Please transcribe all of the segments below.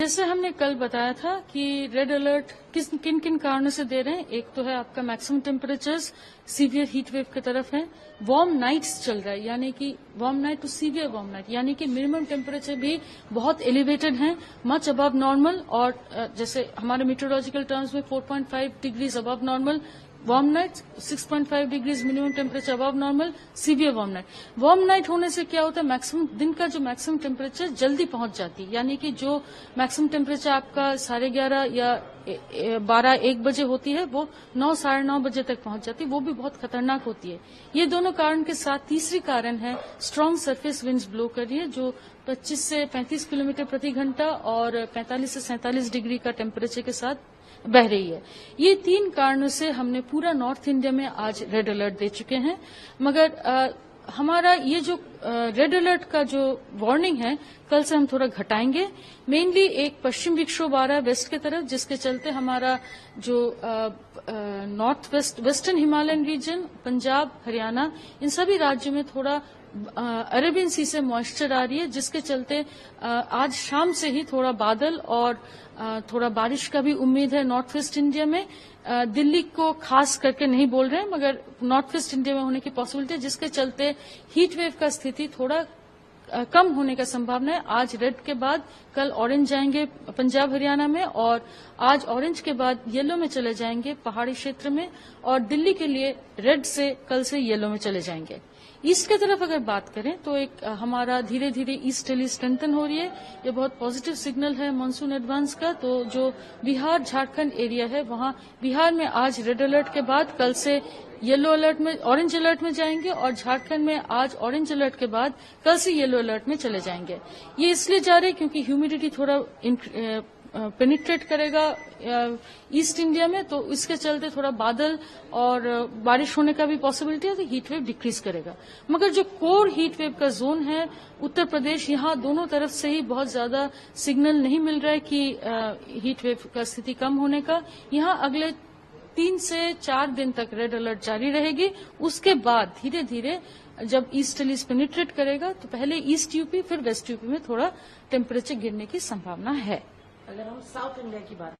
जैसे हमने कल बताया था कि रेड अलर्ट किन किन कारणों से दे रहे हैं। एक तो है आपका maximum temperatures severe heat wave की तरफ है, वार्म नाइट्स चल रहा है, यानी कि warm night to severe warm night, यानी कि मिनिमम टेम्परेचर भी बहुत एलिवेटेड है, मच अबव नॉर्मल। और जैसे हमारे मीटरोलॉजिकल टर्म्स में 4.5 degrees above normal warm night, 6.5 degrees minimum temperature above normal, severe warm night. Warm night होने से क्या होता है, मैक्सिमम दिन का जो मैक्सिमम टेम्परेचर जल्दी पहुंच जाती है, यानी कि जो मैक्सिमम टेम्परेचर आपका 11:30 या 12-1 बजे होती है वो 9-9:30 बजे तक पहुंच जाती है, वो भी बहुत खतरनाक होती है। ये दोनों कारण के साथ तीसरी कारण है स्ट्रांग सरफेस विंड्स ब्लो कर रही है जो 25 से 35 किलोमीटर प्रति घंटा और 45 से 47 डिग्री का टेम्परेचर के साथ बह रही है। ये 3 कारणों से हमने पूरा नॉर्थ इंडिया में आज रेड अलर्ट दे चुके हैं। मगर हमारा ये जो रेड अलर्ट का जो वार्निंग है कल से हम थोड़ा घटाएंगे। मेनली एक पश्चिम विक्षोभ आ रहा है वेस्ट की तरफ, जिसके चलते हमारा जो north western Himalayan region, Punjab, Haryana, इन सभी राज्यों में थोड़ा अरेबियन सी से मॉइस्चर आ रही है, जिसके चलते आज शाम से ही थोड़ा बादल और थोड़ा बारिश का भी उम्मीद है नॉर्थ वेस्ट इंडिया में। दिल्ली को खास करके नहीं बोल रहे हैं, मगर नॉर्थ वेस्ट इंडिया में होने की पॉसिबिलिटी है, जिसके चलते हीट वेव का स्थिति थोड़ा कम होने का संभावना है। आज रेड के बाद कल ऑरेंज जाएंगे पंजाब हरियाणा में, और आज ऑरेंज के बाद येलो में चले जाएंगे पहाड़ी क्षेत्र में, और दिल्ली के लिए रेड से कल से येलो में चले जाएंगे। ईस्ट की तरफ अगर बात करें तो एक हमारा धीरे धीरे ईस्टर्ली स्ट्रेंथन हो रही है, ये बहुत पॉजिटिव सिग्नल है मानसून एडवांस का। तो जो बिहार झारखंड एरिया है वहां बिहार में आज रेड अलर्ट के बाद कल से येलो अलर्ट में, ऑरेंज अलर्ट में जाएंगे, और झारखंड में आज ऑरेंज अलर्ट के बाद कल से येलो अलर्ट में चले जाएंगे। ये इसलिए जा रहे क्योंकि ह्यूमिडिटी थोड़ा पेनिट्रेट करेगा ईस्ट इंडिया में, तो इसके चलते थोड़ा बादल और बारिश होने का भी पॉसिबिलिटी है, तो हीट वेव डिक्रीज करेगा। मगर जो कोर हीट वेव का जोन है उत्तर प्रदेश, यहाँ दोनों तरफ से ही बहुत ज्यादा सिग्नल नहीं मिल रहा है कि हीट वेव का स्थिति कम होने का। यहाँ अगले 3 से 4 दिन तक रेड अलर्ट जारी रहेगी। उसके बाद धीरे धीरे जब ईस्टर्ली पेनिट्रेट करेगा तो पहले ईस्ट यूपी फिर वेस्ट यूपी में थोड़ा टेम्परेचर गिरने की संभावना है। अगर हम साउथ इंडिया की बात,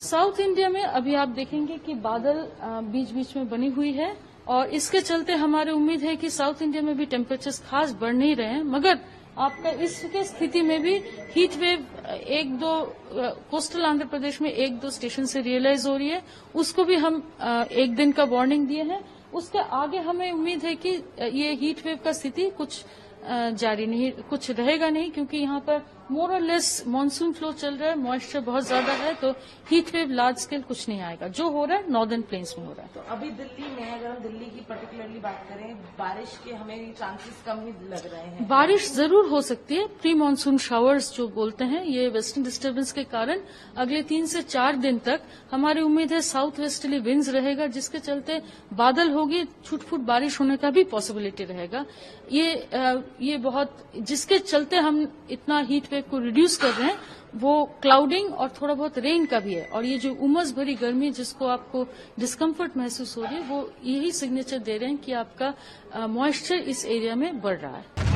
साउथ इंडिया में अभी आप देखेंगे कि बादल बीच बीच में बनी हुई है, और इसके चलते हमारी उम्मीद है कि साउथ इंडिया में भी टेम्परेचर खास बढ़ नहीं रहे हैं। मगर आपका इसके स्थिति में भी heat wave 1-2 coastal Andhra Pradesh में 1-2 स्टेशन से रियलाइज हो रही है, उसको भी हम 1 दिन का वार्निंग दिए हैं। उसके आगे हमें उम्मीद है कि ये हीट वेव का स्थिति कुछ जारी नहीं, कुछ रहेगा नहीं, क्योंकि यहाँ पर मोर और लेस मानसून फ्लो चल रहा है, मॉइस्चर बहुत ज्यादा है, तो हीट वेव लार्ज स्केल कुछ नहीं आएगा। जो हो रहा है नॉर्दर्न प्लेन्स में हो रहा है। तो अभी दिल्ली में, अगर हम दिल्ली की पर्टिकुलरली बात करें, बारिश के हमें चांसेस कम ही लग रहे हैं। बारिश जरूर हो सकती है, प्री मानसून शावर्स जो बोलते हैं, ये वेस्टर्न डिस्टर्बेंस के कारण अगले 3 से 4 दिन तक हमारी उम्मीद है साउथ वेस्टर्ली विंड्स रहेगा, जिसके चलते बादल होगी, छूट फूट बारिश होने का भी पॉसिबिलिटी रहेगा। ये बहुत, जिसके चलते हम इतना हीट वेव को रिड्यूस कर रहे हैं, वो क्लाउडिंग और थोड़ा बहुत रेन का भी है। और ये जो उमस भरी गर्मी जिसको आपको डिस्कम्फर्ट महसूस हो रही है, वो यही सिग्नेचर दे रहे हैं कि आपका मॉइस्चर इस एरिया में बढ़ रहा है।